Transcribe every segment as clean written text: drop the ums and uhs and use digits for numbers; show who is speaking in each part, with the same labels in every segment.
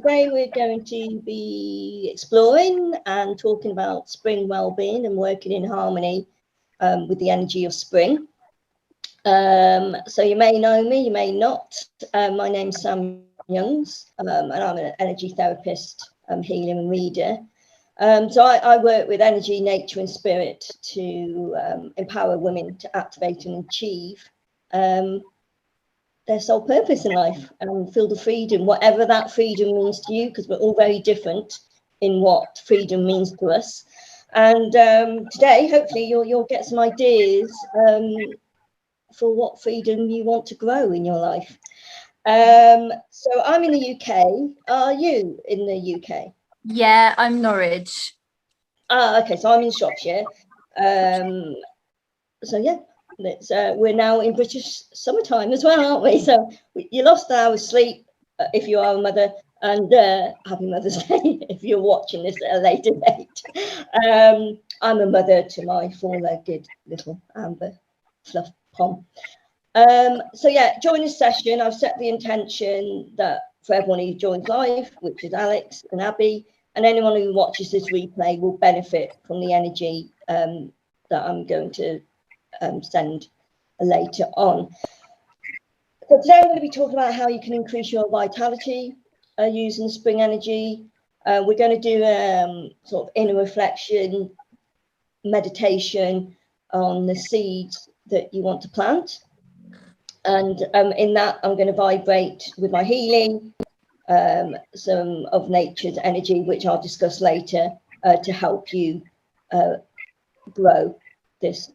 Speaker 1: today we're going to be exploring and talking about spring well-being and working in harmony with the energy of spring. So you may know me, you may not. My name's Sam Youngz, and I'm an energy therapist, healer and reader. So I work with energy, nature and spirit to empower women to activate and achieve their sole purpose in life and feel the freedom, whatever that freedom means to you, because we're all very different in what freedom means to us. And today, hopefully, you'll get some ideas for what freedom you want to grow in your life. So I'm in the UK. Are you in the UK?
Speaker 2: Yeah, I'm Norwich.
Speaker 1: Okay, so I'm in Shropshire. So yeah, we're now in British summertime as well, aren't we? So you lost an hour's sleep if you are a mother, and happy Mother's Day if you're watching this at a later date. I'm a mother to my four-legged little amber fluff pom. So yeah, join this session. I've set the intention that for everyone who joins live, which is Alex and Abbey, and anyone who watches this replay will benefit from the energy that I'm going to send later on. So today I'm going to be talking about how you can increase your vitality using spring energy. We're going to do sort of inner reflection, meditation on the seeds that you want to plant. And in that, I'm going to vibrate with my healing, some of nature's energy, which I'll discuss later to help you grow this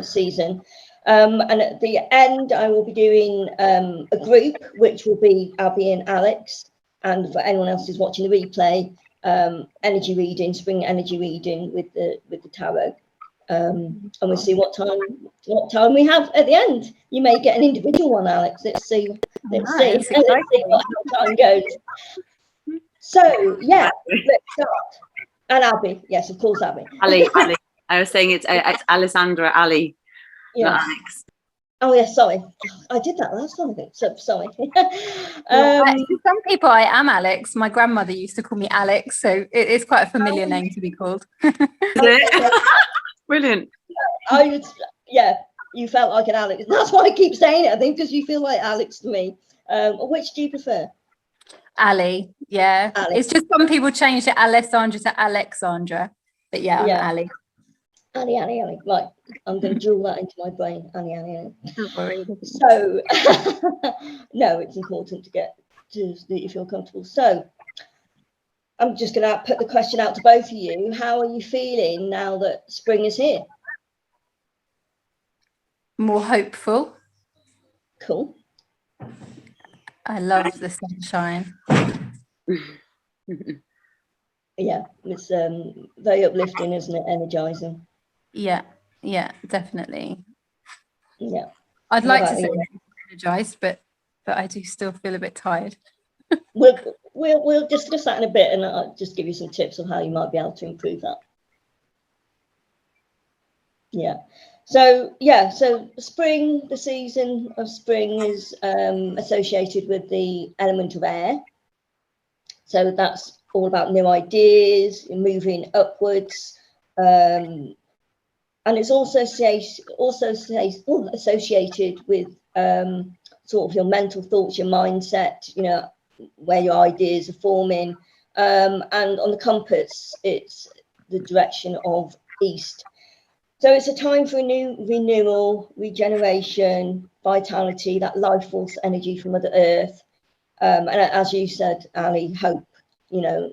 Speaker 1: season. And at the end, I will be doing a group, which will be Abbey and Alex. And for anyone else who's watching the replay, energy reading, spring energy reading with the tarot. And we'll see what time we have at the end. You may get an individual one, Alex. Let's see what time goes. So yeah, let's start. And Abby, yes, of course, Abby.
Speaker 3: Ali. I was saying it's Alessandra Ali, not Alex.
Speaker 1: Oh yeah, sorry. I did that last time, I think. So sorry.
Speaker 2: To some people, I am Alex. My grandmother used to call me Alex, so it is quite a familiar name to be called.
Speaker 3: Brilliant.
Speaker 1: You felt like an Alex. That's why I keep saying it, I think, because you feel like Alex to me. Which do you prefer?
Speaker 2: Ali, yeah. Ali. It's just some people change it Alessandra to Alexandra. But yeah, I'm Ali.
Speaker 1: Ali. Right, I'm going to drill that into my brain. Ali.
Speaker 2: Don't worry.
Speaker 1: So, no, it's important to get to that you feel comfortable. So, I'm just going to put the question out to both of you. How are you feeling now that spring is here?
Speaker 2: More hopeful.
Speaker 1: Cool.
Speaker 2: I love the sunshine.
Speaker 1: Yeah, it's very uplifting, isn't it? Energizing.
Speaker 2: Yeah, definitely.
Speaker 1: Yeah.
Speaker 2: I'd like to say energized, but I do still feel a bit tired.
Speaker 1: We'll discuss that in a bit, and I'll just give you some tips on how you might be able to improve that. Yeah. So spring, the season of spring is associated with the element of air. So that's all about new ideas, moving upwards, and it's also associated with sort of your mental thoughts, your mindset, you know, where your ideas are forming. And on the compass, it's the direction of east. So it's a time for renewal, regeneration, vitality, that life force energy from Mother Earth. And as you said, Ali, hope, you know,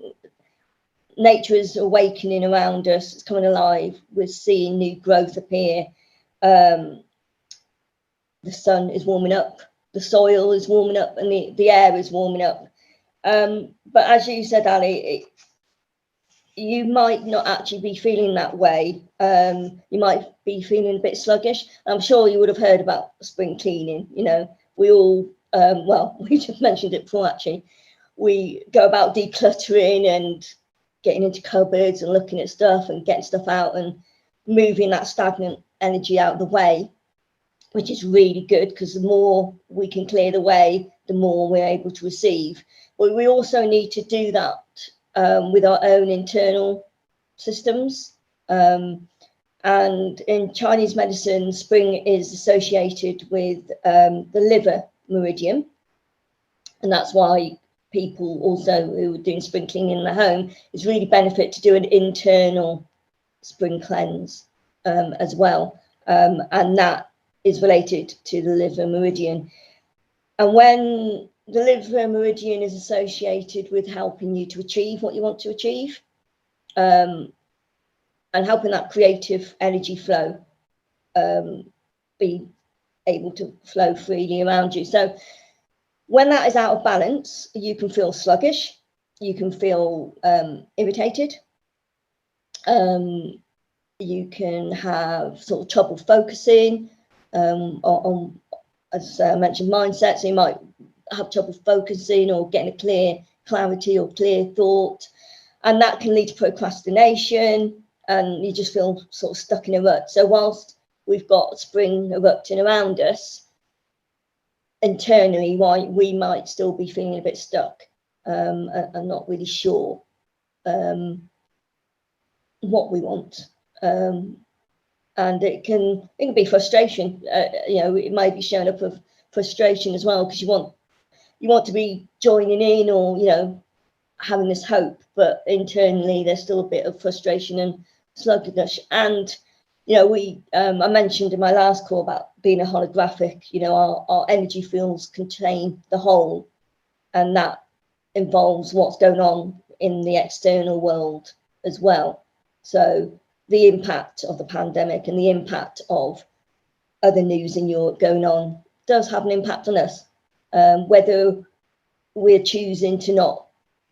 Speaker 1: nature is awakening around us. It's coming alive. We're seeing new growth appear. The sun is warming up. The soil is warming up, and the air is warming up. But as you said, Ali, you might not actually be feeling that way. You might be feeling a bit sluggish. I'm sure you would have heard about spring cleaning. You know, we all, we just mentioned it before, actually. We go about decluttering and getting into cupboards and looking at stuff and getting stuff out and moving that stagnant energy out of the way, which is really good, because the more we can clear the way, the more we're able to receive. but we also need to do that with our own internal systems. And in Chinese medicine, spring is associated with the liver meridian. And that's why people also who are doing spring cleaning in the home, it's really benefit to do an internal spring cleanse as well. And that is related to the liver meridian. And when the liver meridian is associated with helping you to achieve what you want to achieve, and helping that creative energy flow be able to flow freely around you. So when that is out of balance, you can feel sluggish, you can feel irritated, you can have sort of trouble focusing on, as I mentioned, mindset. So you might have trouble focusing or getting a clear clarity or clear thought, and that can lead to procrastination, and you just feel sort of stuck in a rut. So whilst we've got spring erupting around us, internally, why we might still be feeling a bit stuck and not really sure what we want. And it can be frustration. It might be showing up of frustration as well, because you want to be joining in, or having this hope, but internally there's still a bit of frustration and sluggishness. And I mentioned in my last call about being a holographic. Our energy fields contain the whole, and that involves what's going on in the external world as well. So the impact of the pandemic and the impact of other news in Europe going on does have an impact on us, whether we're choosing to not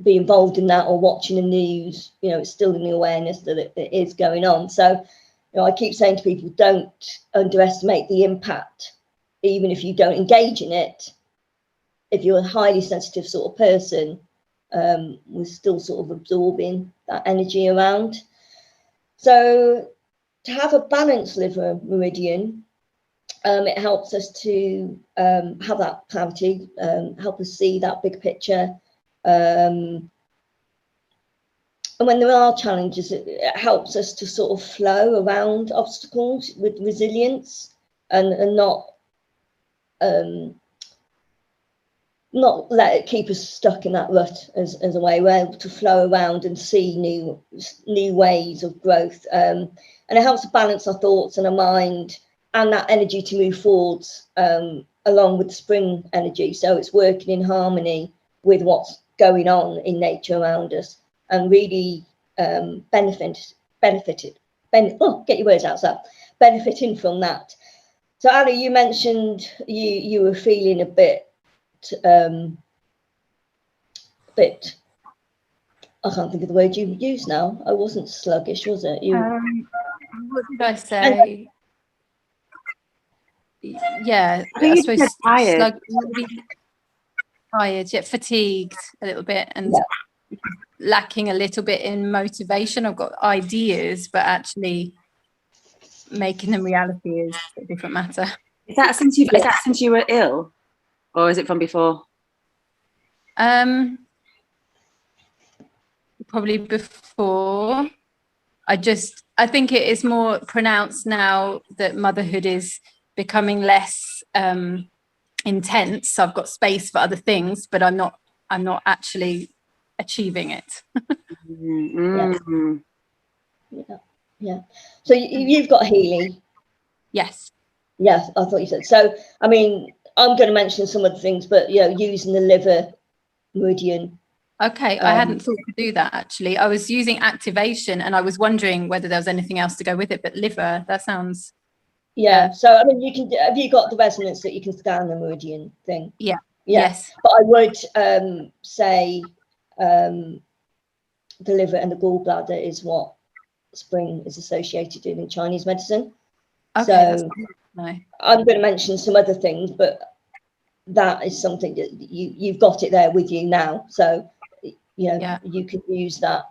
Speaker 1: be involved in that or watching the news. It's still in the awareness that it is going on. So I keep saying to people, don't underestimate the impact, even if you don't engage in it. If you're a highly sensitive sort of person, we're still sort of absorbing that energy around. So to have a balanced liver meridian, it helps us to have that clarity, help us see that big picture. And when there are challenges, it helps us to sort of flow around obstacles with resilience, and not let it keep us stuck in that rut as a way. We're able to flow around and see new ways of growth, and it helps to balance our thoughts and our mind and that energy to move forwards along with the spring energy. So it's working in harmony with what's going on in nature around us, and really benefiting from that. So Ali, you mentioned you were feeling a bit I can't think of the word you used now. I wasn't sluggish, was it?
Speaker 2: What did I say? Yeah,
Speaker 3: I suppose tired.
Speaker 2: Tired, yeah, fatigued a little bit, and lacking a little bit in motivation. I've got ideas, but actually making them reality is a different matter.
Speaker 3: Is that since you were ill, or is it from before?
Speaker 2: Probably before. I think it is more pronounced now that motherhood is becoming less intense. So I've got space for other things, but I'm not actually achieving it.
Speaker 1: Yeah. So you've got Healy.
Speaker 2: Yes.
Speaker 1: Yes, I thought you said. So I mean, I'm going to mention some of the things, but using the liver meridian.
Speaker 2: Okay, I hadn't thought to do that actually. I was using activation, and I was wondering whether there was anything else to go with it. But liver, that sounds.
Speaker 1: Yeah. So I mean, have you got the resonance that you can scan the meridian thing?
Speaker 2: Yeah.
Speaker 1: Yeah.
Speaker 2: Yes.
Speaker 1: But I would say the liver and the gallbladder is what spring is associated in Chinese medicine.
Speaker 2: Okay.
Speaker 1: So I'm going to mention some other things, but that is something that you've got it there with you now. So you can use that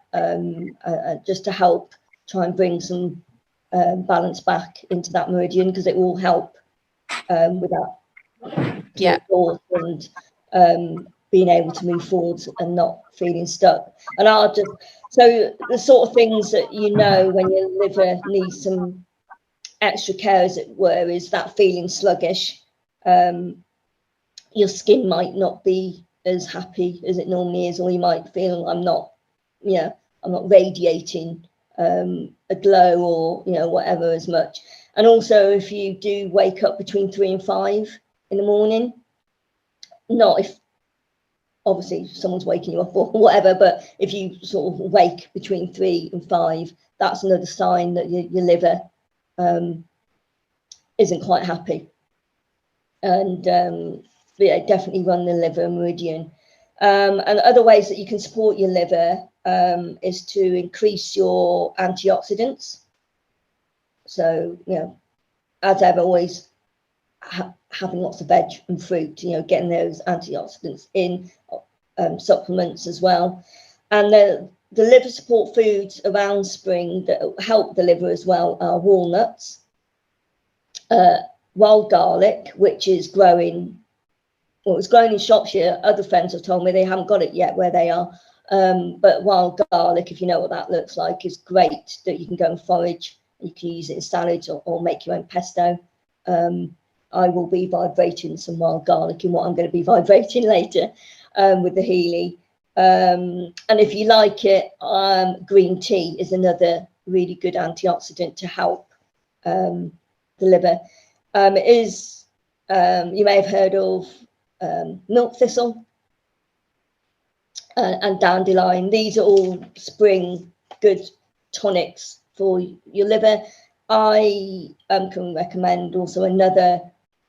Speaker 1: just to help try and bring some balance back into that meridian, because it will help with that thought and being able to move forward and not feeling stuck. And so the sort of things that you know when your liver needs some extra care, as it were, is that feeling sluggish. Your skin might not be as happy as it normally is, or you might feel I'm not radiating a glow, or whatever, as much. And also, if you do wake up between 3 and 5 in the morning, not if obviously someone's waking you up or whatever, but if you sort of wake between 3 and 5, that's another sign that your liver isn't quite happy. And definitely run the liver meridian. And other ways that you can support your liver is to increase your antioxidants. So, as ever, always having lots of veg and fruit, getting those antioxidants in, supplements as well. And the liver support foods around spring that help the liver as well are walnuts, wild garlic, which is growing. Well, it's growing in Shropshire. Other friends have told me they haven't got it yet where they are. But wild garlic, if you know what that looks like, is great, that you can go and forage. You can use it in salads or make your own pesto. I will be vibrating some wild garlic in what I'm going to be vibrating later with the Healy. And if you like it, green tea is another really good antioxidant to help the liver. It is, you may have heard of milk thistle and dandelion. These are all spring good tonics for your liver. I can recommend also another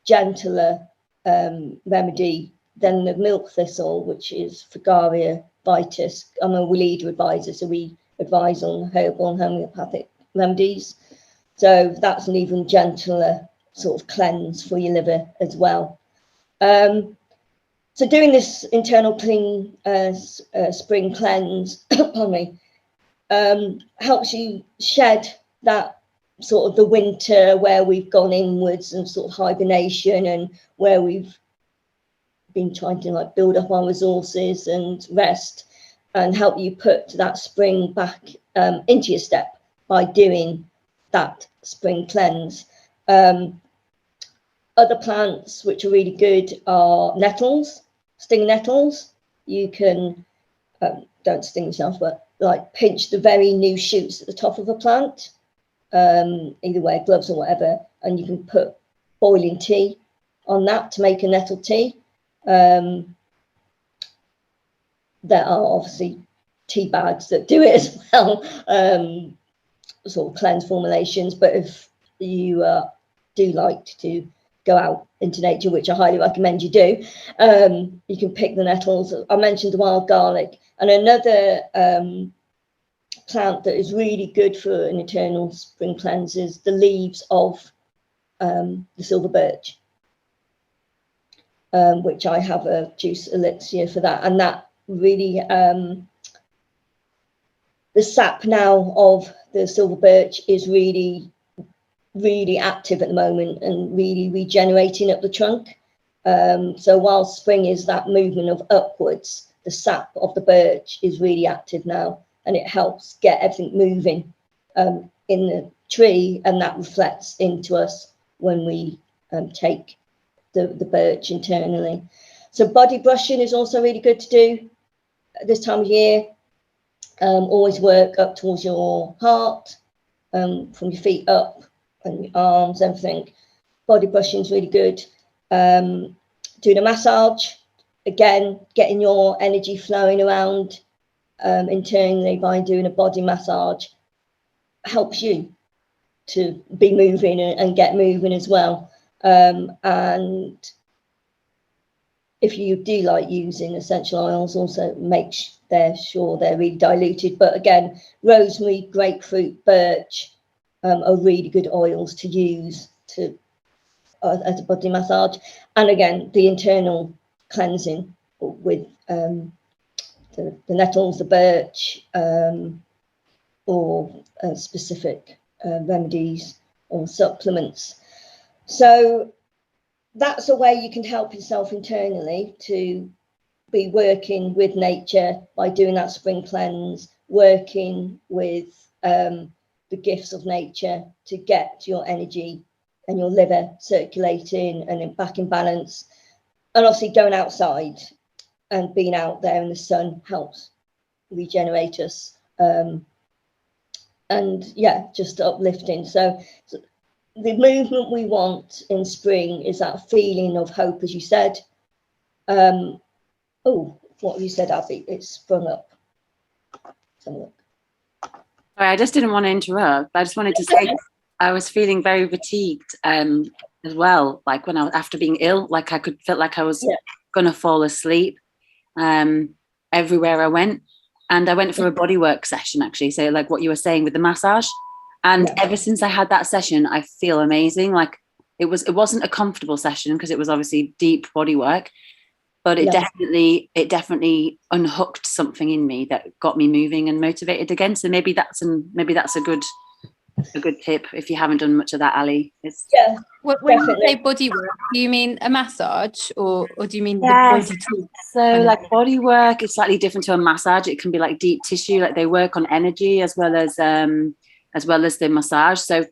Speaker 1: gentler remedy than the milk thistle, which is Fragaria vitis. I'm a leader advisor, so we advise on herbal and homeopathic remedies. So that's an even gentler sort of cleanse for your liver as well. So doing this internal clean spring cleanse, pardon me, helps you shed that sort of the winter where we've gone inwards and sort of hibernation, and where we've been trying to build up our resources and rest, and help you put that spring back into your step by doing that spring cleanse. Other plants which are really good are nettles, sting nettles. You can, don't sting yourself, but pinch the very new shoots at the top of a plant, either wear gloves or whatever, and you can put boiling tea on that to make a nettle tea. There are obviously tea bags that do it as well, sort of cleanse formulations, but if you do like to go out into nature, which I highly recommend you do, you can pick the nettles. I mentioned the wild garlic, and another plant that is really good for an internal spring cleanse is the leaves of the silver birch, which I have a juice elixir for that, and that really the sap now of the silver birch is really active at the moment and really regenerating up the trunk. So while spring is that movement of upwards, the sap of the birch is really active now, and it helps get everything moving in the tree, and that reflects into us when we take the birch internally. So body brushing is also really good to do at this time of year. Always work up towards your heart, from your feet up, and your arms, everything. Body brushing is really good. Doing a massage, again, getting your energy flowing around internally by doing a body massage helps you to be moving and get moving as well. And if you do like using essential oils, also make sure they're really diluted. But again, rosemary, grapefruit, birch are really good oils to use to as a body massage. And again, the internal cleansing with the nettles, the birch, or specific remedies or supplements. So that's a way you can help yourself internally to be working with nature by doing that spring cleanse, working with the gifts of nature to get your energy and your liver circulating and back in balance. And obviously going outside and being out there in the sun helps regenerate us. And yeah, just uplifting. So the movement we want in spring is that feeling of hope, as you said. Oh, what have you said, Abbey? It's sprung up. Sorry,
Speaker 3: I just didn't want to interrupt. I just wanted to say I was feeling very fatigued as well. Like when I was after being ill, like I felt like I was gonna fall asleep everywhere I went. And I went for a bodywork session, actually. So like what you were saying with the massage. And ever since I had that session, I feel amazing. Like it wasn't a comfortable session because it was obviously deep body work, but it definitely unhooked something in me that got me moving and motivated again. So maybe that's a good tip if you haven't done much of that, Ali.
Speaker 2: When you say body work, do you mean a massage or do you mean the body tool?
Speaker 3: So like body work is slightly different to a massage. It can be like deep tissue, like they work on energy as well as the massage. So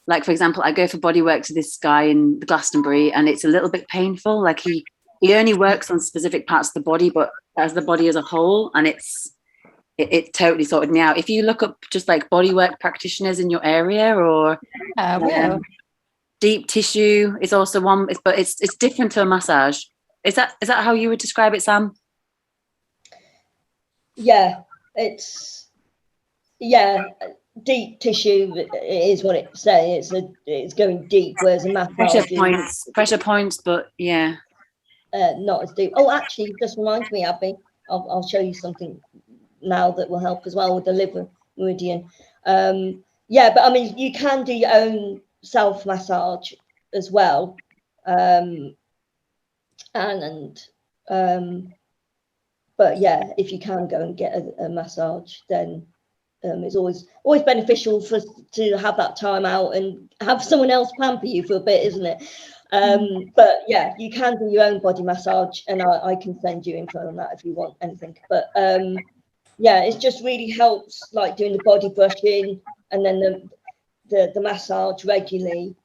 Speaker 3: like, for example, I go for body work to this guy in Glastonbury and it's a little bit painful. Like he only works on specific parts of the body, but as the body as a whole, and it totally sorted me out. If you look up just like bodywork practitioners in your area or deep tissue is also one, but it's different to a massage. Is that how you would describe it, Sam?
Speaker 1: Yeah, deep tissue is what it says. It's going deep, whereas a massage
Speaker 3: pressure points, but
Speaker 1: not as deep. Oh, actually, it just reminds me, Abbey. I'll show you something now that will help as well with the liver meridian. But I mean, you can do your own self massage as well, but yeah, if you can go and get a massage, then it's always beneficial to have that time out and have someone else pamper you for a bit, isn't it? But yeah, you can do your own body massage, and I can send you info on that if you want anything. But it just really helps, like doing the body brushing and then the massage regularly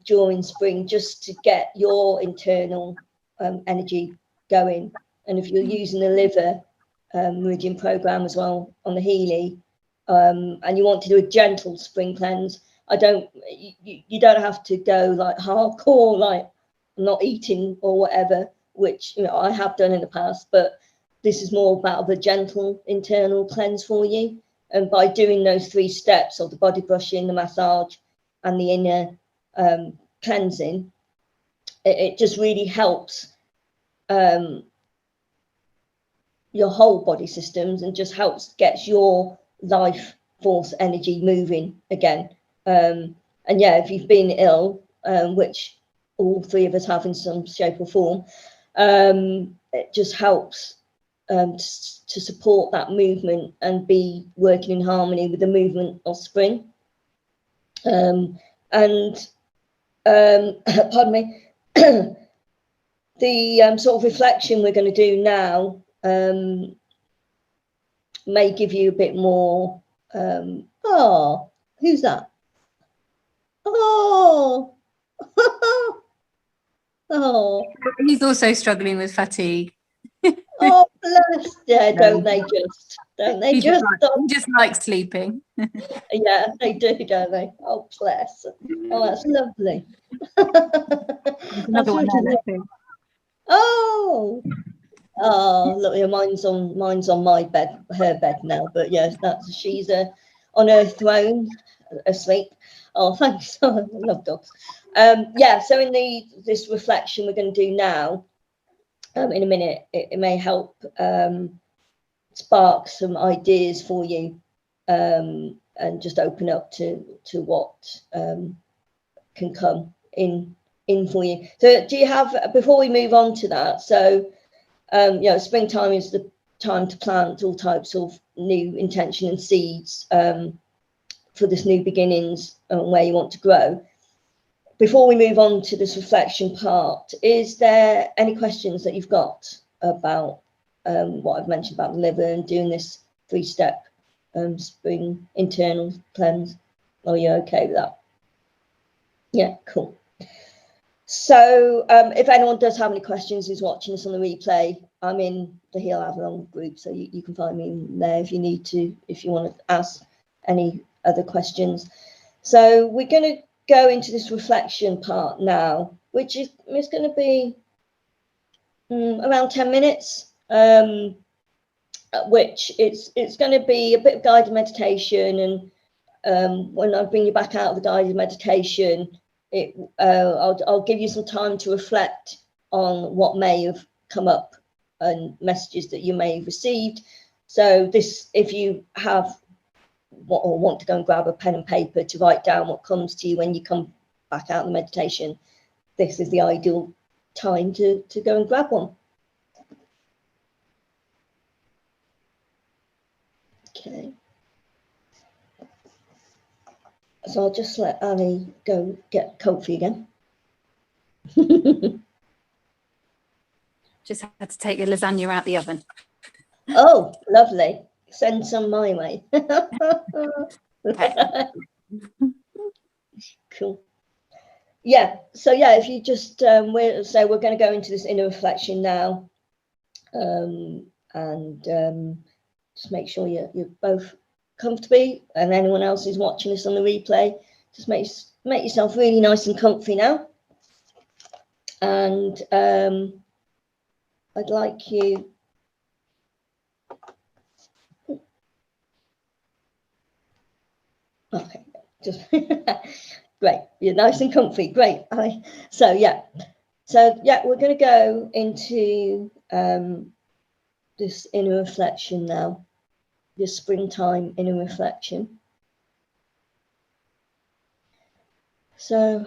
Speaker 1: during spring, just to get your internal energy going. And if you're using the liver meridian program as well on the Healy, and you want to do a gentle spring cleanse, you don't have to go like hardcore, like not eating or whatever, which I have done in the past, but this is more about the gentle internal cleanse for you. And by doing those 3 steps of the body brushing, the massage, and the inner cleansing, it just really helps your whole body systems and just helps get your life force energy moving again. And if you've been ill, which all 3 of us have in some shape or form, it just helps to support that movement and be working in harmony with the movement of spring. Pardon me, the sort of reflection we're going to do now may give you a bit more. Who's that? Oh,
Speaker 2: He's also struggling with fatigue.
Speaker 1: Oh, bless. Yeah, don't they just
Speaker 2: like sleeping.
Speaker 1: Yeah, they do, don't they? Oh, bless. Oh, that's lovely.
Speaker 2: Another one there.
Speaker 1: Oh, look, yeah, mine's on my bed, her bed now. But yes, she's on her throne, asleep. Oh, thanks. I love dogs. So in this reflection we're going to do now, in a minute, it may help spark some ideas for you, and just open up to what can come in for you. So do you have, before we move on to that, so springtime is the time to plant all types of new intention and seeds for this new beginnings where you want to grow. Before we move on to this reflection part, is there any questions that you've got about what I've mentioned about the liver and doing this 3-step spring internal cleanse. Are you okay with that? Yeah, cool. So if anyone does have any questions who's watching this on the replay, I'm in the Heal Avalon group, so you can find me in there if you need to, if you want to ask any other questions. So we're going to go into this reflection part now, which is going to be around 10 minutes, which it's going to be a bit of guided meditation. And when I bring you back out of the guided meditation, I'll give you some time to reflect on what may have come up and messages that you may have received. So this, if you have or want to go and grab a pen and paper to write down what comes to you when you come back out of the meditation, this is the ideal time to go and grab one. Okay. So I'll just let Ali go get comfy again.
Speaker 2: Just had to take the lasagna out the oven.
Speaker 1: Oh, lovely. Send some my way.
Speaker 2: Okay.
Speaker 1: Cool. Yeah. So yeah, if you just we're going to go into this inner reflection now, and just make sure you're both comfortable, and anyone else who's watching this on the replay, just make yourself really nice and comfy now. And I'd like you. Okay, just great. You're nice and comfy. Great. So yeah, we're going to go into this inner reflection now. Your springtime inner reflection. So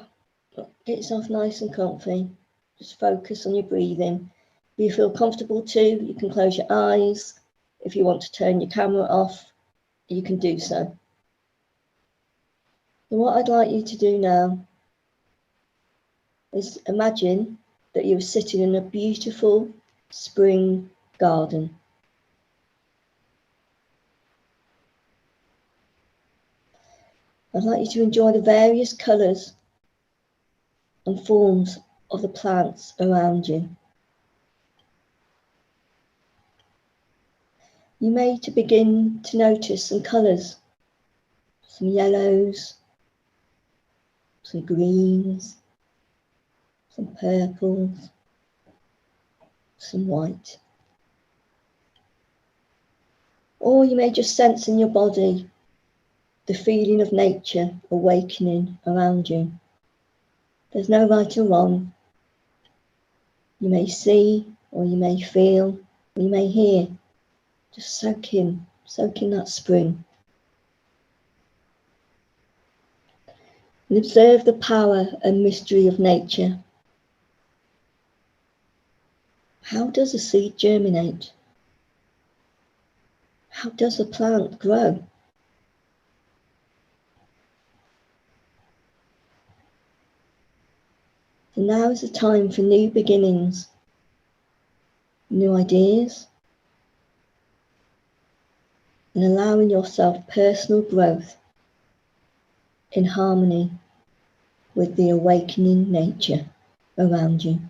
Speaker 1: get yourself nice and comfy. Just focus on your breathing. If you feel comfortable too, you can close your eyes. If you want to turn your camera off, you can do so. And what I'd like you to do now is imagine that you're sitting in a beautiful spring garden. I'd like you to enjoy the various colours and forms of the plants around you. You may begin to notice some colours, some yellows, some greens, some purples, some white. Or you may just sense in your body the feeling of nature awakening around you. There's no right or wrong. You may see, or you may feel, or you may hear. Just soak in that spring. And observe the power and mystery of nature. How does a seed germinate? How does a plant grow? And now is the time for new beginnings, new ideas, and allowing yourself personal growth in harmony with the awakening nature around you.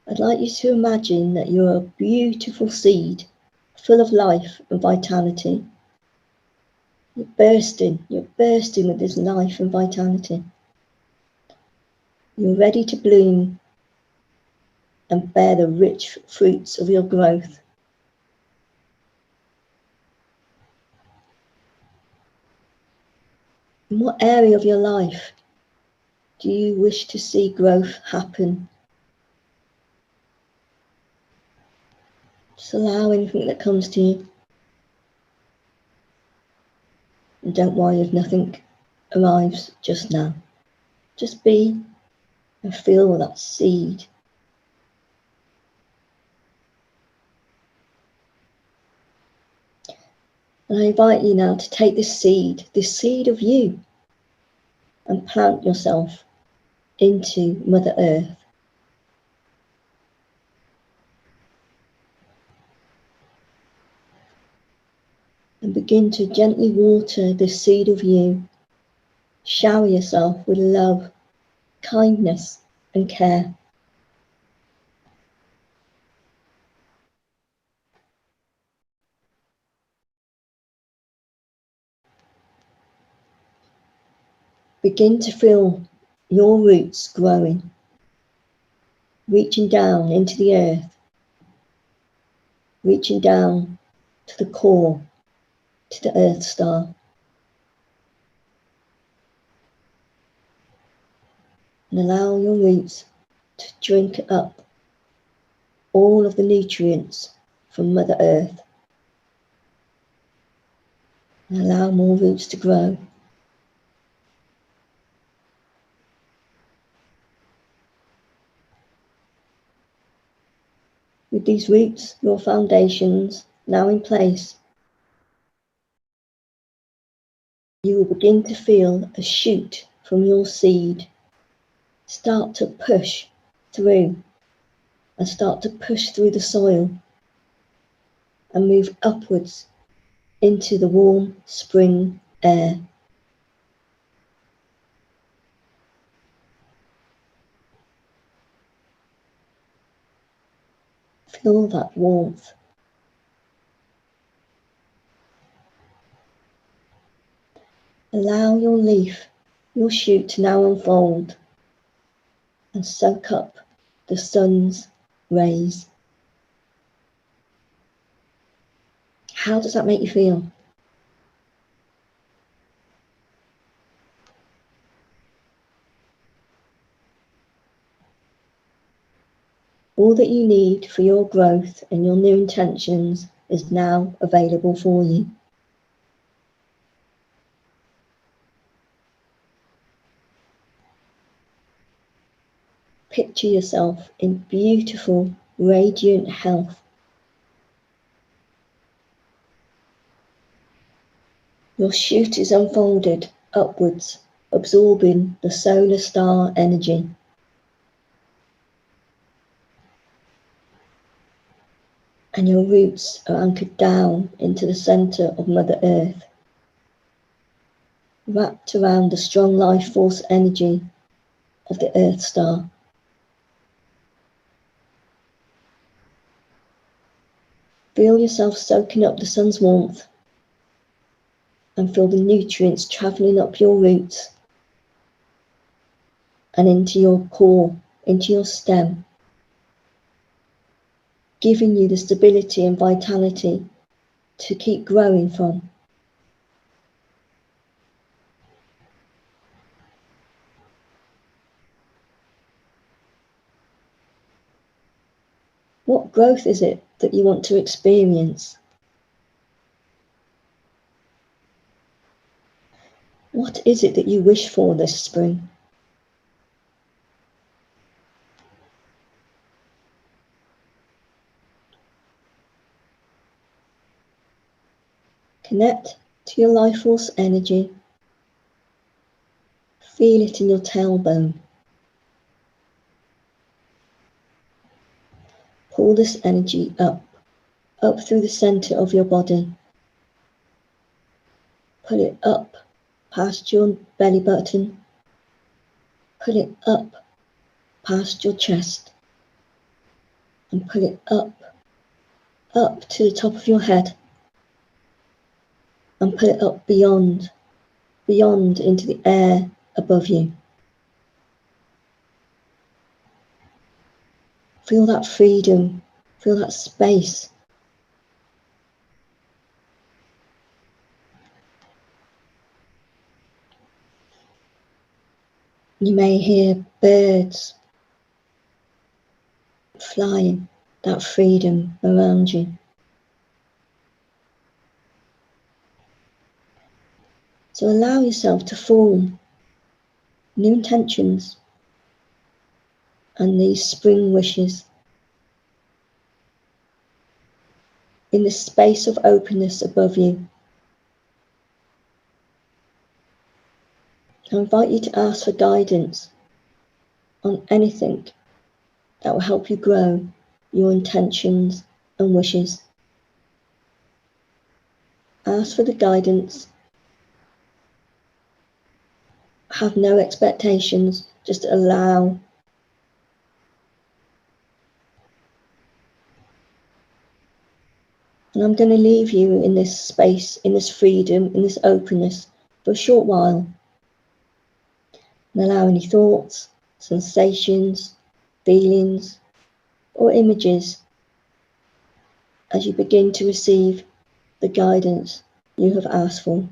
Speaker 1: I'd like you to imagine that you're a beautiful seed full of life and vitality. You're bursting with this life and vitality. You're ready to bloom and bear the rich fruits of your growth. In what area of your life do you wish to see growth happen? Just allow anything that comes to you. And don't worry if nothing arrives just now. Just be and feel that seed. And I invite you now to take this seed of you, and plant yourself into Mother Earth. And begin to gently water the seed of you. Shower yourself with love, kindness, and care. Begin to feel your roots growing, reaching down into the earth, reaching down to the core, to the Earth Star. And allow your roots to drink up all of the nutrients from Mother Earth. And allow more roots to grow. With these roots, your foundations now in place, you will begin to feel a shoot from your seed start to push through and start to push through the soil and move upwards into the warm spring air. Feel that warmth. Allow your leaf, your shoot to now unfold and soak up the sun's rays. How does that make you feel? All that you need for your growth and your new intentions is now available for you. Picture yourself in beautiful, radiant health. Your shoot is unfolded upwards, absorbing the solar star energy. And your roots are anchored down into the centre of Mother Earth, wrapped around the strong life force energy of the Earth Star. Feel yourself soaking up the sun's warmth and feel the nutrients travelling up your roots and into your core, into your stem, giving you the stability and vitality to keep growing from. What growth is it that you want to experience? What is it that you wish for this spring? Connect to your life force energy. Feel it in your tailbone. Pull this energy up through the centre of your body. Pull it up past your belly button. Pull it up past your chest. And pull it up to the top of your head. And pull it up beyond into the air above you. Feel that freedom, feel that space. You may hear birds flying, that freedom around you. So allow yourself to form new intentions and these spring wishes in the space of openness above you. I invite you to ask for guidance on anything that will help you grow your intentions and wishes. Ask for the guidance. Have no expectations, just allow. And I'm going to leave you in this space, in this freedom, in this openness for a short while. And allow any thoughts, sensations, feelings, or images as you begin to receive the guidance you have asked for.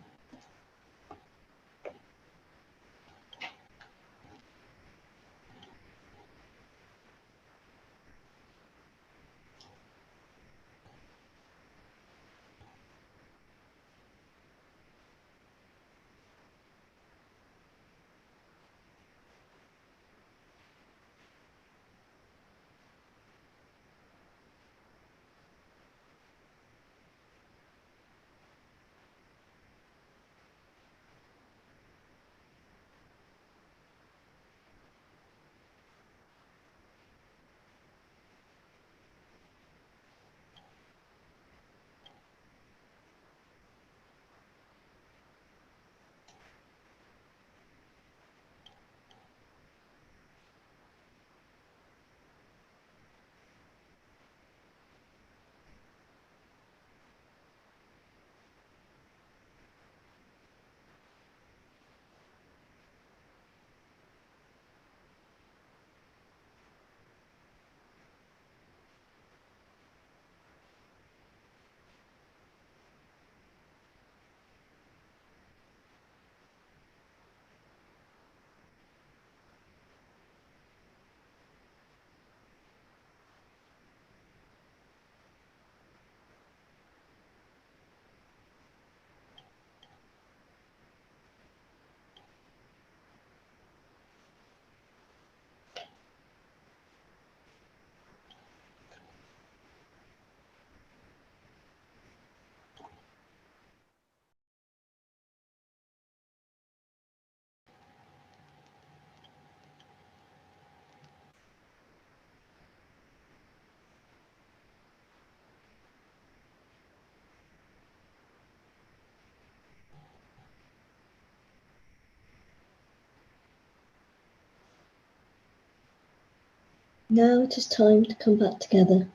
Speaker 1: Now it is time to come back together.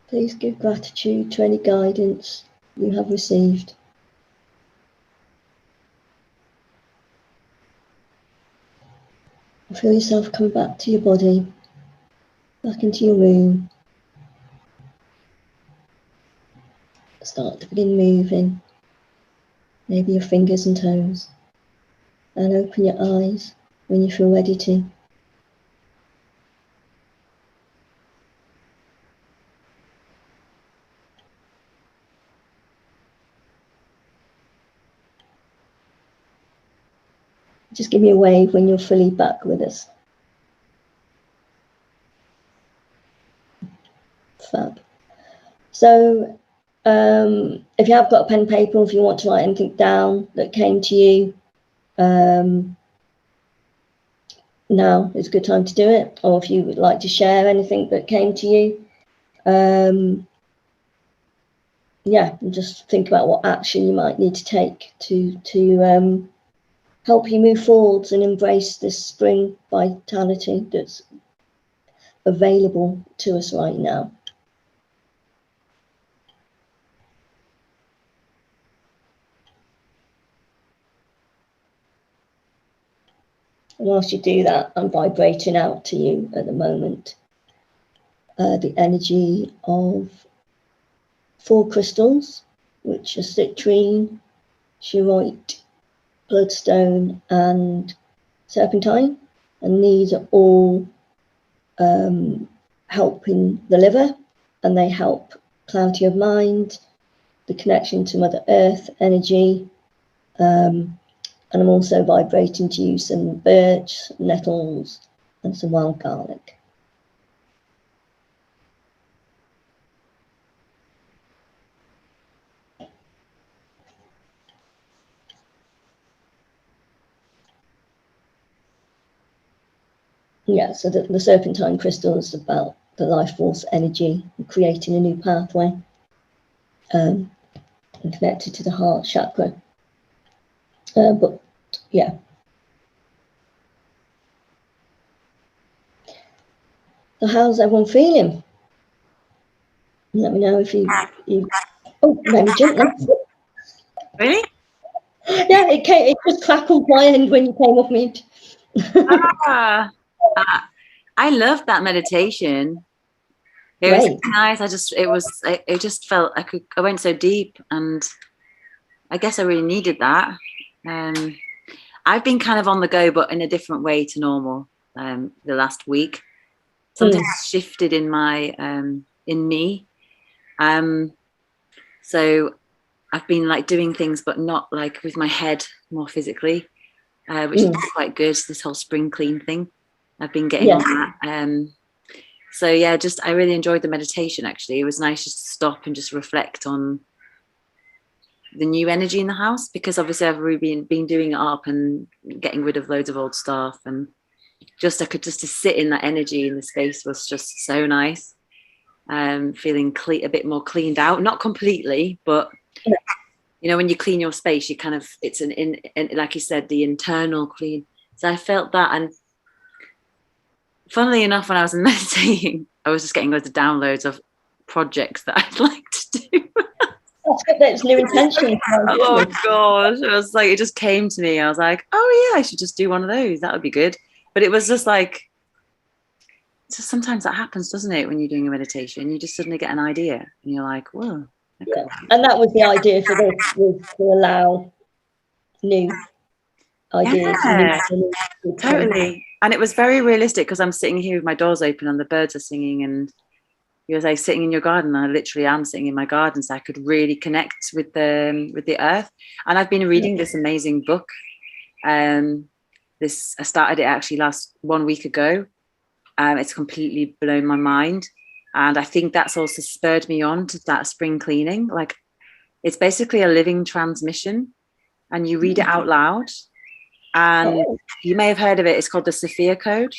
Speaker 1: Please give gratitude to any guidance you have received. Feel yourself come back to your body, back into your room. Start to begin moving, maybe your fingers and toes, and open your eyes when you feel ready to. Just give me a wave when you're fully back with us. Fab. So if you have got a pen and paper, if you want to write anything down that came to you, now is a good time to do it. Or if you would like to share anything that came to you, yeah, and just think about what action you might need to take to help you move forwards and embrace this spring vitality that's available to us right now. And whilst you do that, I'm vibrating out to you at the moment the energy of 4 crystals, which are citrine, choroite, bloodstone, and serpentine. And these are all helping the liver, and they help clarity of mind, the connection to Mother Earth energy. And I'm also vibrating to you some birch, nettles, and some wild garlic. Yeah, so the serpentine crystal is about the life force energy and creating a new pathway, and connected to the heart chakra. But yeah. So how's everyone feeling? Let me know if you oh, maybe gently.
Speaker 3: Really?
Speaker 1: Yeah, it just crackled my end when you came off mute.
Speaker 3: I loved that meditation. It was nice. It just felt I went so deep, and I guess I really needed that. I've been kind of on the go, but in a different way to normal. The last week, something shifted in my in me. So I've been like doing things, but not like with my head, more physically, which is quite good. This whole spring clean thing, I've been getting on that. So yeah, I really enjoyed the meditation. Actually, it was nice just to stop and just reflect on the new energy in the house, because obviously I've really been doing it up and getting rid of loads of old stuff, and just to sit in that energy in the space was just so nice. Feeling a bit more cleaned out, not completely, but you know, when you clean your space, you kind of, it's like you said, the internal clean. So I felt that, and funnily enough, when I was meditating, I was just getting loads of downloads of projects that I'd like to do.
Speaker 1: That's good, that's new intention.
Speaker 3: Oh gosh, it was like, it just came to me. I was like, oh yeah, I should just do one of those. That would be good. But it was just like, just sometimes that happens, doesn't it? When you're doing a meditation, you just suddenly get an idea, and you're like, whoa.
Speaker 1: Yeah. And that was the idea for this, was to allow new ideas.
Speaker 3: Yeah, totally. And it was very realistic, because I'm sitting here with my doors open and the birds are singing, and you was like sitting in your garden. I literally am sitting in my garden, so I could really connect with the earth. And I've been reading this amazing book. I started it actually 1 week ago. It's completely blown my mind, and I think that's also spurred me on to that spring cleaning. Like, it's basically a living transmission, and you read it out loud. And you may have heard of it. It's called the Sophia Code.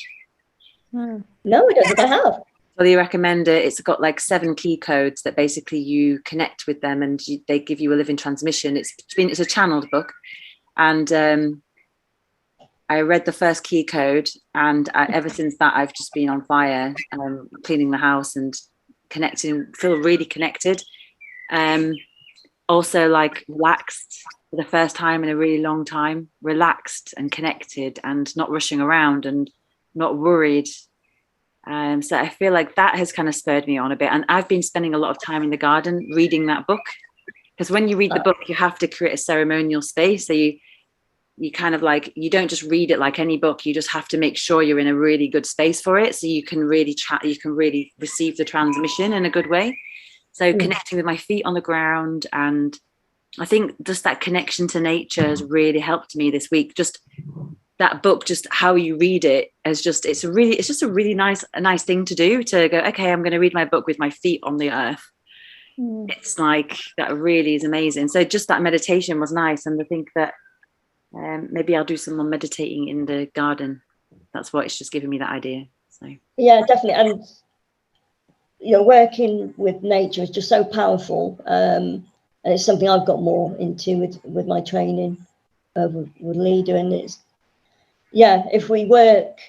Speaker 1: No, I don't think I have.
Speaker 3: Well, you recommend it. It's got like 7 key codes that basically you connect with them, and they give you a living transmission. It's a channeled book, and I read the first key code, and ever since that, I've just been on fire, cleaning the house and connecting. Feel really connected. Also, like, relaxed for the first time in a really long time. Relaxed and connected, and not rushing around and not worried. So I feel like that has kind of spurred me on a bit. And I've been spending a lot of time in the garden reading that book, because when you read the book, you have to create a ceremonial space. So you kind of like, you don't just read it like any book. You just have to make sure you're in a really good space for it, so you can really receive the transmission in a good way. So connecting with my feet on the ground, and I think just that connection to nature has really helped me this week. Just that book, just how you read it, it's just a really nice thing to do, to go, okay, I'm going to read my book with my feet on the earth. It's like, that really is amazing. So just that meditation was nice, and I think that maybe I'll do some more meditating in the garden. That's what it's just giving me that idea. So
Speaker 1: yeah, definitely. And you know, working with nature is just so powerful, and it's something I've got more into with my training with leader. And it's, yeah, if we work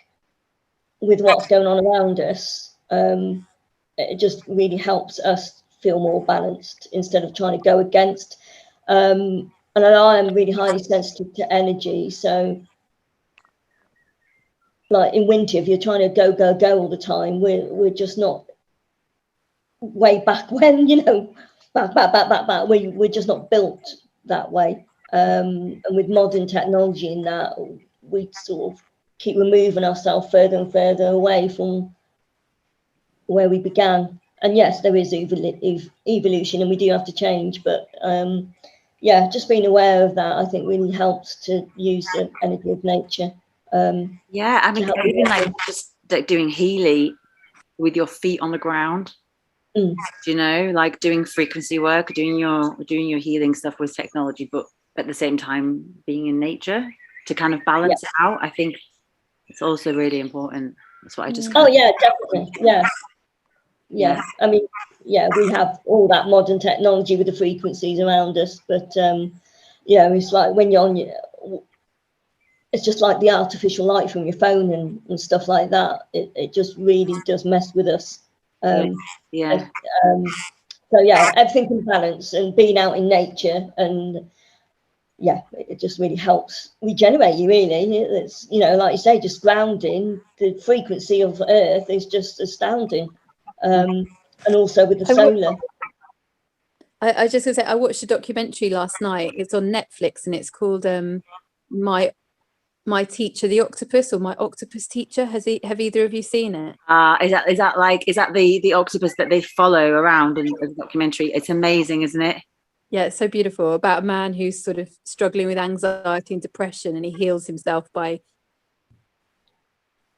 Speaker 1: with what's going on around us, it just really helps us feel more balanced instead of trying to go against. And I am really highly sensitive to energy, so like in winter, if you're trying to go all the time, we're just not, way back when, you know, back, we're just not built that way. And with modern technology in that, we sort of keep removing ourselves further and further away from where we began. And yes, there is evolution, and we do have to change, but yeah, just being aware of that, I think, really helps to use the energy of nature.
Speaker 3: yeah, I mean, even like just like doing healing with your feet on the ground. You know, like doing frequency work, doing your healing stuff with technology, but at the same time being in nature to kind of balance it out. I think it's also really important. That's what I just.
Speaker 1: Oh yeah, definitely. Yeah. I mean, yeah, we have all that modern technology with the frequencies around us, but it's like when you're on it's just like the artificial light from your phone and stuff like that. It just really does mess with us.
Speaker 3: Yeah.
Speaker 1: So yeah, everything in balance and being out in nature, and yeah, it just really helps regenerate you. Really, it's like you say, just grounding. The frequency of Earth is just astounding, and also with the solar.
Speaker 2: I just gonna say, I watched a documentary last night. It's on Netflix, and it's called My Teacher the Octopus, or My Octopus Teacher. Have either of you seen it?
Speaker 3: Is that the octopus that they follow around in the documentary? It's amazing, isn't it?
Speaker 2: Yeah, it's so beautiful, about a man who's sort of struggling with anxiety and depression, and he heals himself by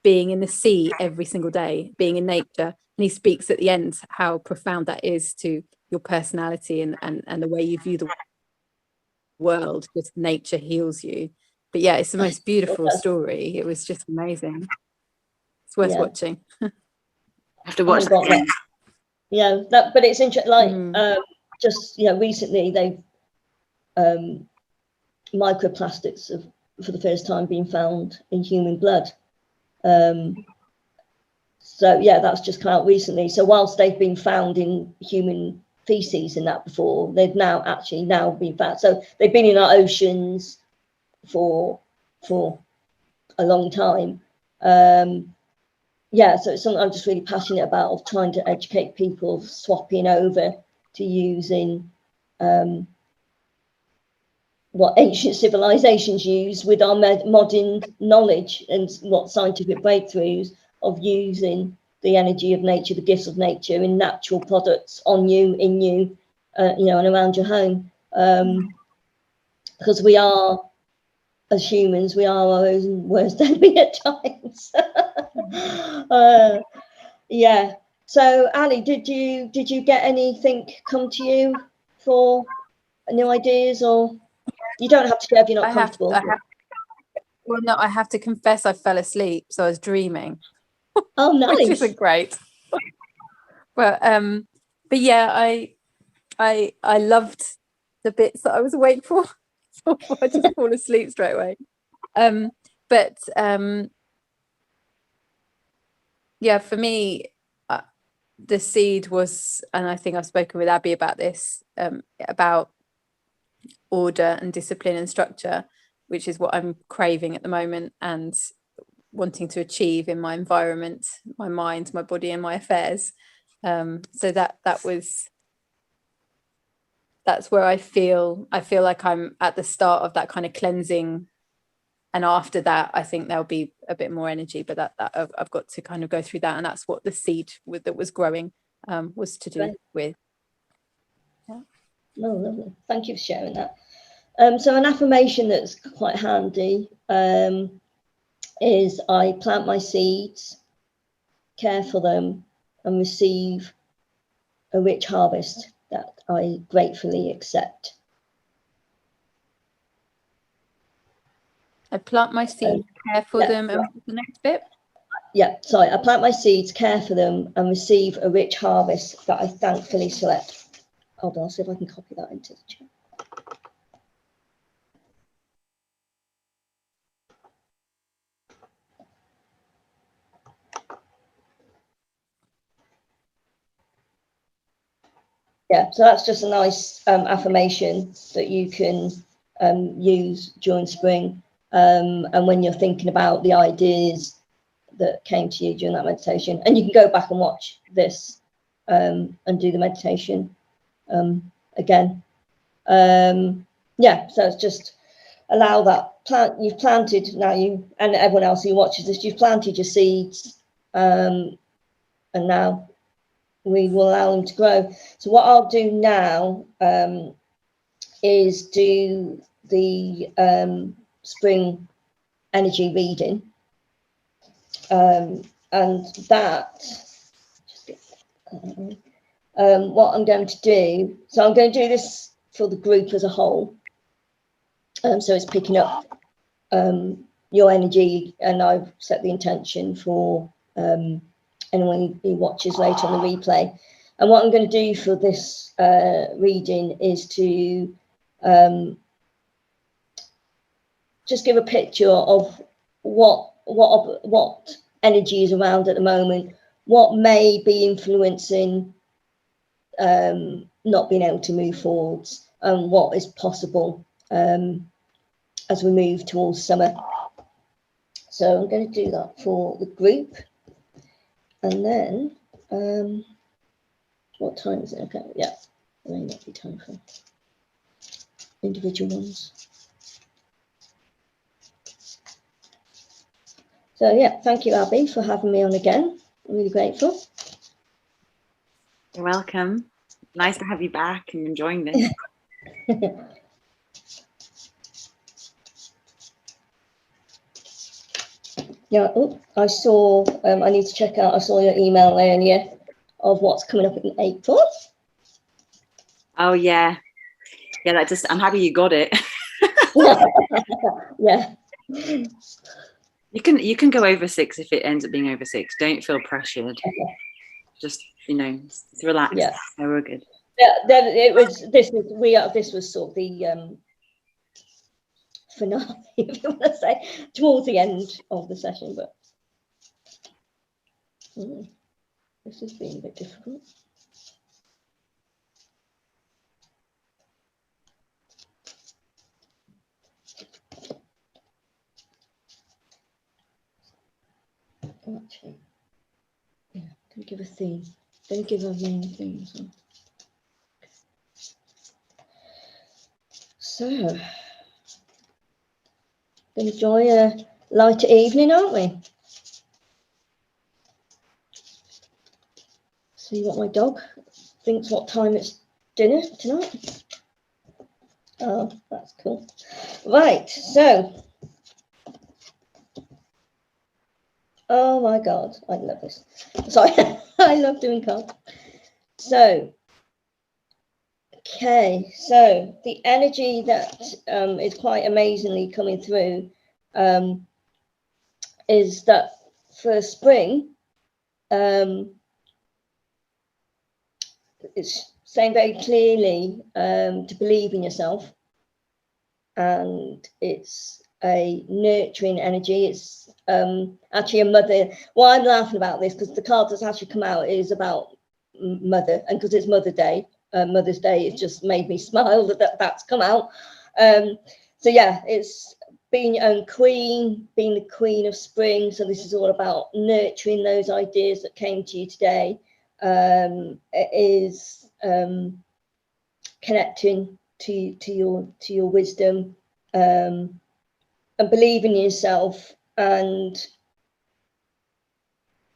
Speaker 2: being in the sea every single day, being in nature. And he speaks at the end how profound that is to your personality and the way you view the world. Just nature heals you. But yeah, it's the most beautiful story. It was just amazing. It's worth watching.
Speaker 3: I have to watch that.
Speaker 1: Yeah, but it's interesting. Like just recently they've microplastics have for the first time been found in human blood. So yeah, that's just come out recently. So whilst they've been found in human feces and that before, they've now been found. So they've been in our oceans for a long time. Yeah, so it's something I'm just really passionate about, of trying to educate people, swapping over to using what ancient civilizations use with our modern knowledge and what scientific breakthroughs of using the energy of nature, the gifts of nature in natural products on you, in you, and around your home. Because we are, as humans, we are our own worst enemy at times. Yeah. So Ali, did you get anything come to you for new ideas, or you don't have to share if you're not comfortable?
Speaker 2: Well, no, I have to confess I fell asleep, so I was dreaming.
Speaker 1: Oh, nice.
Speaker 2: Which isn't great. But yeah, I loved the bits that I was awake for. So I just fall asleep straight away. But yeah, for me, the seed was, and I think I've spoken with Abbey about this, about order and discipline and structure, which is what I'm craving at the moment and wanting to achieve in my environment, my mind, my body, and my affairs. So that's where I feel like I'm at the start of that kind of cleansing, and after that I think there'll be a bit more energy, but that I've got to kind of go through that, and that's what the seed that was growing was to do with. Yeah.
Speaker 1: Oh, lovely. Thank you for sharing that. So an affirmation that's quite handy is, I plant my seeds, care for them, and receive a rich harvest that I gratefully accept.
Speaker 2: I plant my seeds, care for them, and what's the next bit?
Speaker 1: Yeah, sorry. I plant my seeds, care for them, and receive a rich harvest that I thankfully select. Hold on, I'll see if I can copy that into the chat. Yeah, so that's just a nice affirmation that you can use during spring, and when you're thinking about the ideas that came to you during that meditation. And you can go back and watch this and do the meditation again. Yeah, so it's just allow that you've planted, now you and everyone else who watches this, you've planted your seeds, and now we will allow them to grow. So what I'll do now is do the spring energy reading, and that what I'm going to do, so I'm going to do this for the group as a whole, so it's picking up your energy, and I've set the intention for anyone who watches later on the replay. And what I'm going to do for this reading is to just give a picture of what energy is around at the moment, what may be influencing not being able to move forwards, and what is possible as we move towards summer. So I'm going to do that for the group, and then what time is it? Okay, yeah, there may not be time for individual ones. So yeah, thank you, Abbey, for having me on again. I'm really grateful.
Speaker 3: You're welcome. Nice to have you back and enjoying this.
Speaker 1: Yeah, oh, I saw, I need to check out, I saw your email earlier of what's coming up in April.
Speaker 3: Oh yeah. Yeah, that just, I'm happy you got it.
Speaker 1: Yeah.
Speaker 3: You can go over 6 if it ends up being over 6. Don't feel pressured.
Speaker 1: Okay.
Speaker 3: Just, you know, relax.
Speaker 1: Yeah.
Speaker 3: So we're good.
Speaker 1: Yeah, then it was, this was sort of the finale, if you want to say, towards the end of the session, but this has been a bit difficult. Actually, yeah, gonna give a theme. Gonna give our main theme as well. So, gonna enjoy a lighter evening, aren't we? See what my dog thinks what time it's dinner tonight. Oh, that's cool. Right, so, oh my God, I love this. Sorry, I love doing cards. So, okay, so the energy that is quite amazingly coming through is that for spring, it's saying very clearly to believe in yourself, and it's a nurturing energy. It's actually a mother. Why I'm laughing about this, because the card that's actually come out is about mother, and because it's Mother's Day, it just made me smile that that's come out. So yeah, it's being your own queen, being the queen of spring. So this is all about nurturing those ideas that came to you today. It is connecting to your wisdom, and believing in yourself, and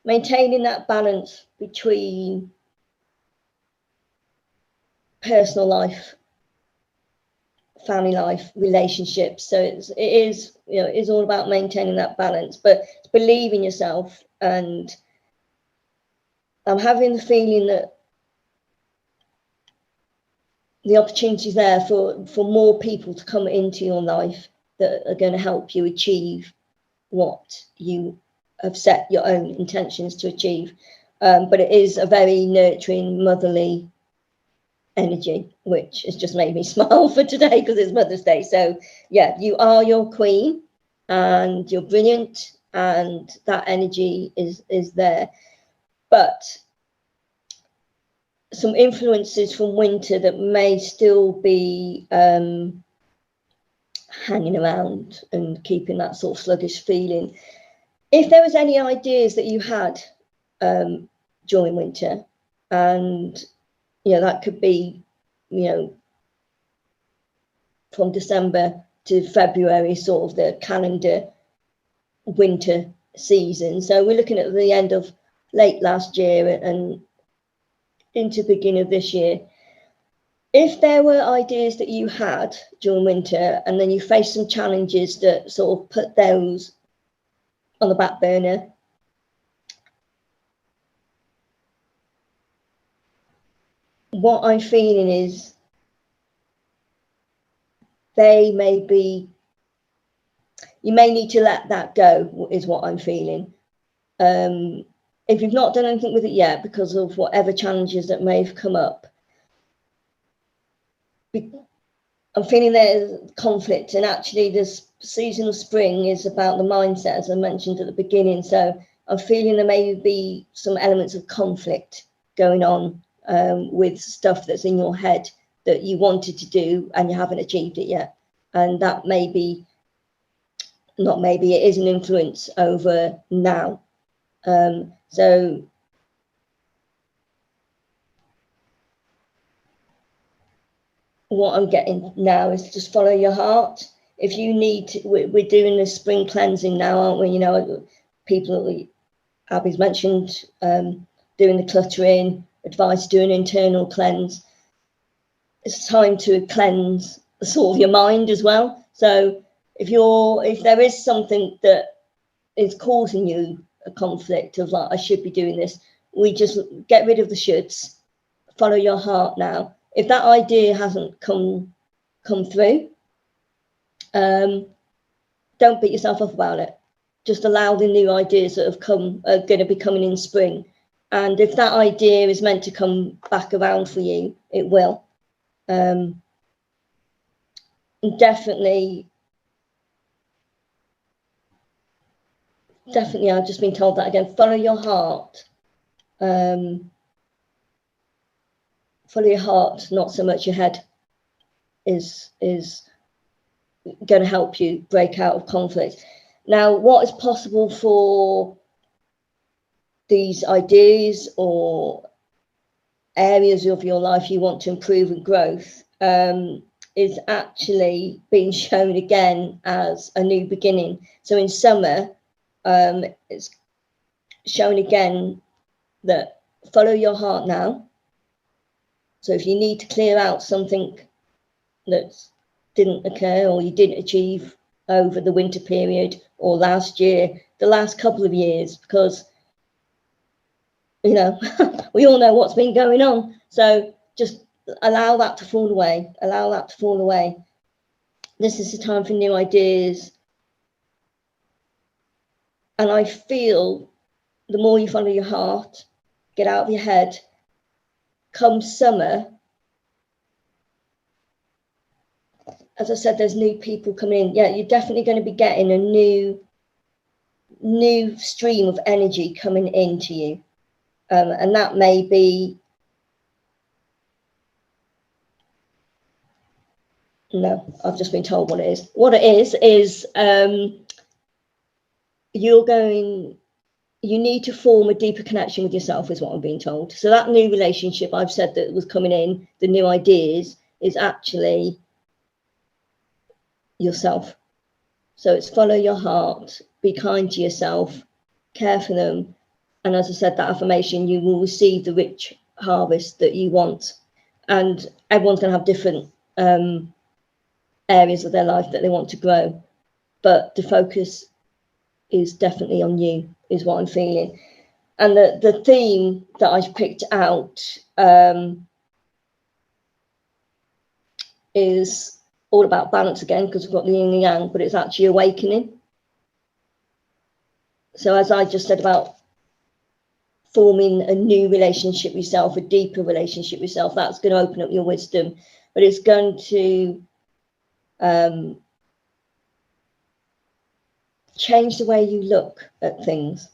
Speaker 1: maintaining that balance between personal life, family life, relationships. So it is, you know, it's all about maintaining that balance, but believe in yourself. And I'm having the feeling that the opportunity is there for more people to come into your life that are going to help you achieve what you have set your own intentions to achieve. But it is a very nurturing, motherly energy, which has just made me smile for today because it's Mother's Day. So yeah, you are your queen and you're brilliant, and that energy is there. But some influences from winter that may still be hanging around and keeping that sort of sluggish feeling. If there was any ideas that you had during winter, and you know, that could be, you know, from December to February, sort of the calendar winter season. So we're looking at the end of late last year and into the beginning of this year. If there were ideas that you had during winter and then you faced some challenges that sort of put those on the back burner, what I'm feeling is you may need to let that go, is what I'm feeling. If you've not done anything with it yet because of whatever challenges that may have come up, I'm feeling there's conflict, and actually this season of spring is about the mindset, as I mentioned at the beginning. So I'm feeling there may be some elements of conflict going on with stuff that's in your head that you wanted to do and you haven't achieved it yet. And that may be, not maybe, it is an influence over now. So what I'm getting now is just follow your heart. If you need to, we're doing this spring cleansing now, aren't we? You know, people, Abby's mentioned doing the cluttering, advice doing internal cleanse. It's time to cleanse sort of your mind as well. So if there is something that is causing you a conflict of like, I should be doing this, we just get rid of the shoulds, follow your heart now. If that idea hasn't come through, don't beat yourself up about it. Just allow the new ideas that are going to be coming in spring. And if that idea is meant to come back around for you, it will. And definitely, I've just been told that again. Follow your heart. Follow your heart, not so much your head, is going to help you break out of conflict. Now, what is possible for these ideas or areas of your life you want to improve and growth is actually being shown again as a new beginning. So in summer, it's shown again that follow your heart now. So if you need to clear out something that didn't occur or you didn't achieve over the winter period or last year, the last couple of years, because, you know, we all know what's been going on. So just allow that to fall away. Allow that to fall away. This is the time for new ideas. And I feel the more you follow your heart, get out of your head, come summer, as I said, there's new people coming in. Yeah, you're definitely going to be getting a new stream of energy coming into you. And that may be, no, I've just been told what it is. What it is you need to form a deeper connection with yourself, is what I'm being told. So that new relationship I've said that was coming in, the new ideas, is actually yourself. So it's follow your heart, be kind to yourself, care for them. And as I said, that affirmation, you will receive the rich harvest that you want. And everyone's going to have different areas of their life that they want to grow. But the focus is definitely on you, is what I'm feeling. And the theme that I've picked out is all about balance again, because we've got the yin and yang, but it's actually awakening. So as I just said about forming a new relationship with yourself, a deeper relationship with yourself, that's going to open up your wisdom, but it's going to change the way you look at things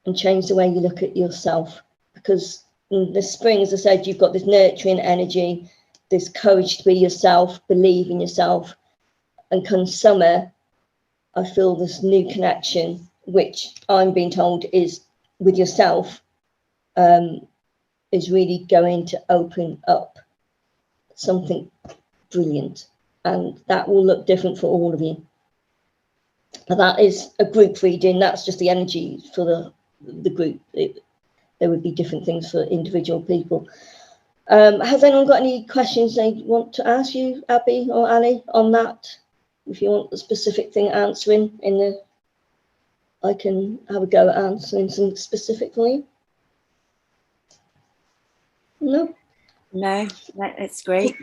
Speaker 1: and change the way you look at yourself. Because in the spring, as I said, you've got this nurturing energy, this courage to be yourself, believe in yourself. And come summer, I feel this new connection, which I'm being told is with yourself, is really going to open up something brilliant. And that will look different for all of you. And that is a group reading. That's just the energy for the group. There would be different things for individual people. Has anyone got any questions they want to ask you, Abbey or Ali, on that? If you want a specific thing answering I can have a go at answering some specific for you. No,
Speaker 3: it's great.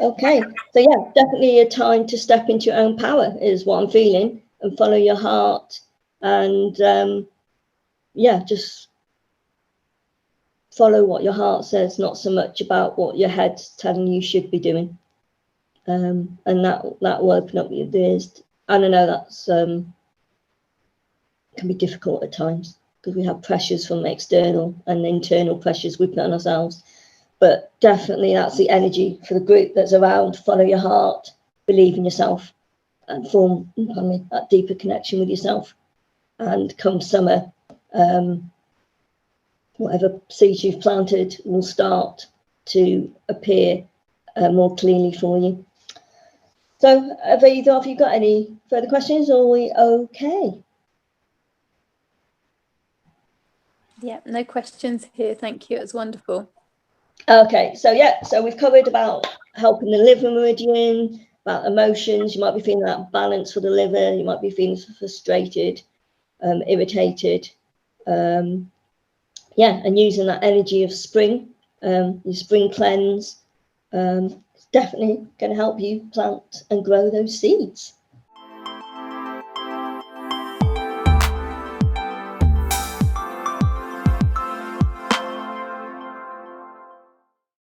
Speaker 1: Okay, so yeah, definitely a time to step into your own power is what I'm feeling, and follow your heart and yeah, just follow what your heart says, not so much about what your head's telling you should be doing. And that will open up your ears. And I know that's can be difficult at times, because we have pressures from external and internal pressures we put on ourselves. But definitely that's the energy for the group that's around. Follow your heart, believe in yourself, and form that deeper connection with yourself. And come summer, whatever seeds you've planted will start to appear more clearly for you. So have either of you got any further questions, or are we okay?
Speaker 2: Yeah, no questions here. Thank you. It was wonderful.
Speaker 1: Okay, so yeah, so we've covered about helping the liver meridian, about emotions. You might be feeling that balance for the liver. You might be feeling frustrated, irritated. Yeah, and using that energy of spring, your spring cleanse, it's definitely going to help you plant and grow those seeds.